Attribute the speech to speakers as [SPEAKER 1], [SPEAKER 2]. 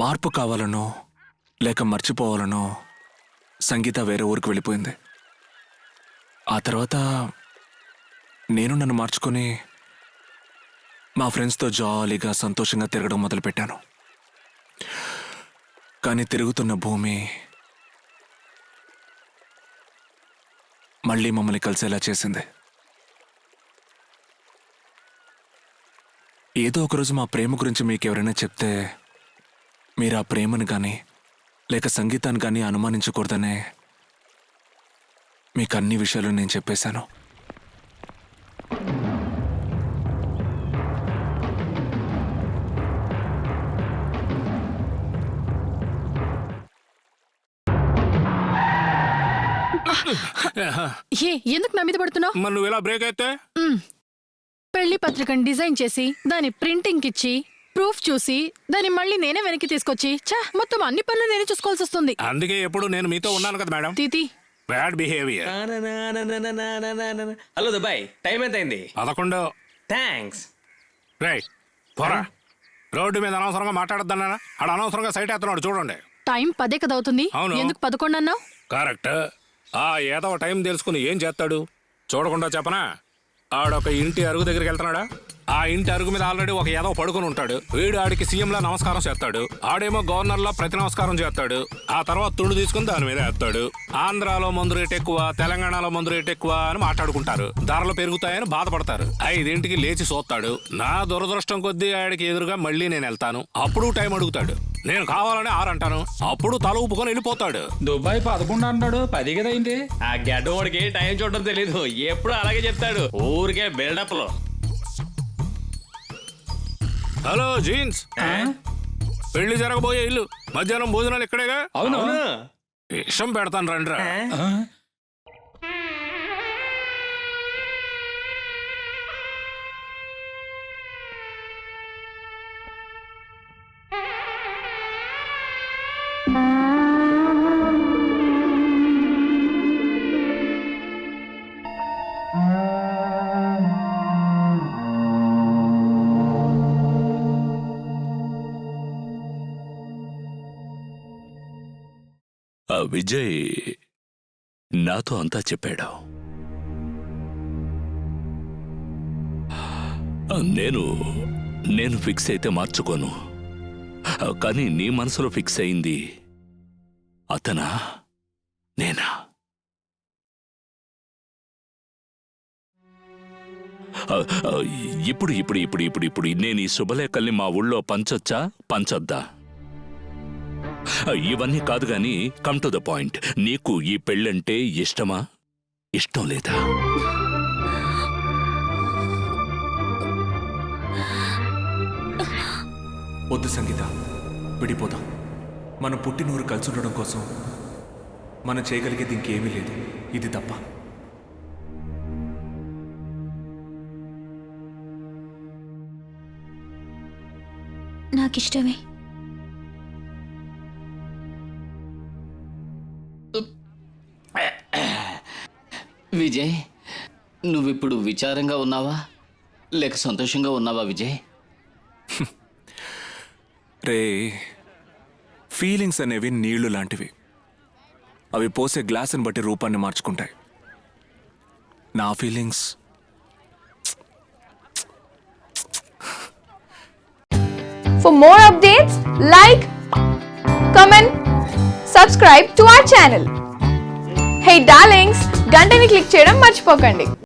[SPEAKER 1] మార్పు కావాలనో లేక మర్చిపోవాలనో సంగీత వేరే ఊరికి వెళ్ళిపోయింది. ఆ తర్వాత నేను నన్ను మార్చుకొని మా ఫ్రెండ్స్తో జాలీగా సంతోషంగా తిరగడం మొదలుపెట్టాను. కానీ తిరుగుతున్న భూమి మళ్ళీ మమ్మల్ని కలిసేలా చేసింది. ఏదో ఒకరోజు మా ప్రేమ గురించి మీకు ఎవరైనా చెప్తే మీరు ఆ ప్రేమను కానీ లేక సంగీతాన్ని కానీ అనుమానించకూడదనే మీకు అన్ని విషయాలు నేను చెప్పేశాను.
[SPEAKER 2] ఎందుకు నా మీద పడుతున్నావు?
[SPEAKER 3] మరి నువ్వు ఇలా బ్రేక్ అయితే
[SPEAKER 2] పెళ్లి పత్రికను డిజైన్ చేసి దాని ప్రింటింగ్ ఇచ్చి ప్రూఫ్ చూసి దాన్ని మళ్ళీ నేనే వెనక్కి తీసుకొచ్చి మొత్తం అన్ని పనులు నేనే చూసుకోవాల్సి వస్తుంది.
[SPEAKER 3] అందుకే ఎప్పుడు నేను మీతో ఉన్నాను కదా మేడం.
[SPEAKER 2] తీతి
[SPEAKER 3] bad behaviour.
[SPEAKER 4] Hello Dubai, time ఎంత అయింది?
[SPEAKER 3] 11.
[SPEAKER 4] థ్యాంక్స్.
[SPEAKER 3] రైట్ పోరా. రోడ్డు మీద అనవసరంగా మాట్లాడొద్దన్నా ఆడ అనవసరంగా సైట్ ఎత్తున్నాడు చూడండి.
[SPEAKER 2] టైం 10 కదా అవుతుంది.
[SPEAKER 3] అవును.
[SPEAKER 2] ఎందుకు 11 అన్నావు?
[SPEAKER 3] కరెక్ట్. ఏదో టైం తెలుసుకుని ఏం చేస్తాడు చూడకుండా చెప్పనా? ఆడొక ఇంటి అరుగు దగ్గరికి వెళ్తున్నాడా? ఆ ఇంటి అరుగు మీద ఆల్రెడీ ఒక ఏదో పడుకుని ఉంటాడు. వీడు ఆడికి సీఎంలా నమస్కారం చేస్తాడు, ఆడేమో గవర్నర్లా ప్రతి నమస్కారం చేస్తాడు. ఆ తర్వాత తుండు తీసుకుని దాని మీద వేస్తాడు. ఆంధ్రాలో మందు రేట్ ఎక్కువ, తెలంగాణలో మందు రేట్ ఎక్కువ అని మాట్లాడుకుంటారు. ధరలు పెరుగుతాయని బాధపడతారు. 5ంటికి లేచి చూస్తాడు. నా దురదృష్టం కొద్దీ ఆడికి ఎదురుగా మళ్ళీ నేను వెళ్తాను. అప్పుడు టైం అడుగుతాడు. నేను కావాలని 6 అంటాను. అప్పుడు తల ఊపుకొని వెళ్ళిపోతాడు.
[SPEAKER 5] దుబాయ్ 11 అన్నాడు, 10 కదా అయింది.
[SPEAKER 4] ఆ గడ్డోడికి టైం చూడడం తెలీదు, ఎప్పుడు అలాగే చెప్తాడు. ఊరికే బిల్డప్ లో.
[SPEAKER 3] హలో జీన్స్, పెళ్లి జరగబోయే ఇల్లు, మధ్యాహ్నం భోజనాలు ఇక్కడేగా.
[SPEAKER 5] అవును.
[SPEAKER 3] విషం పెడతాను రండ్రా.
[SPEAKER 6] విజయ్ నాతో అంతా చెప్పాడు. నేను ఫిక్స్ అయితే మార్చుకోను. కానీ నీ మనసులో ఫిక్స్ అయింది అతనా నేనా? ఇప్పుడు నేను ఈ శుభలేఖల్ని మా ఊళ్ళో పంచొచ్చా పంచొద్దా? ఇవన్నీ కాదు గాని కమ్ టు ద పాయింట్. నీకు ఈ పెళ్ళంటే ఇష్టమా ఇష్టం లేదా?
[SPEAKER 1] వద్దు సంగీత, విడిపోదాం. మనం పుట్టినూరు కలిసి ఉండడం కోసం మనం చేయగలిగేది ఇంకేమీ లేదు. ఇది తప్ప.
[SPEAKER 7] నాకిష్టమే.
[SPEAKER 8] విజయ్, నువ్విప్పుడు విచారంగా ఉన్నావా లేక సంతోషంగా ఉన్నావా విజయ్?
[SPEAKER 1] రే, ఫీలింగ్స్ అనేవి నీళ్లు లాంటివి. అవి పోసే గ్లాసుని బట్టి రూపాన్ని మార్చుకుంటాయి. నా feelings
[SPEAKER 9] For more updates, like, comment, subscribe to our channel. Hey darlings, గంటని click చేయడం మర్చిపోకండి.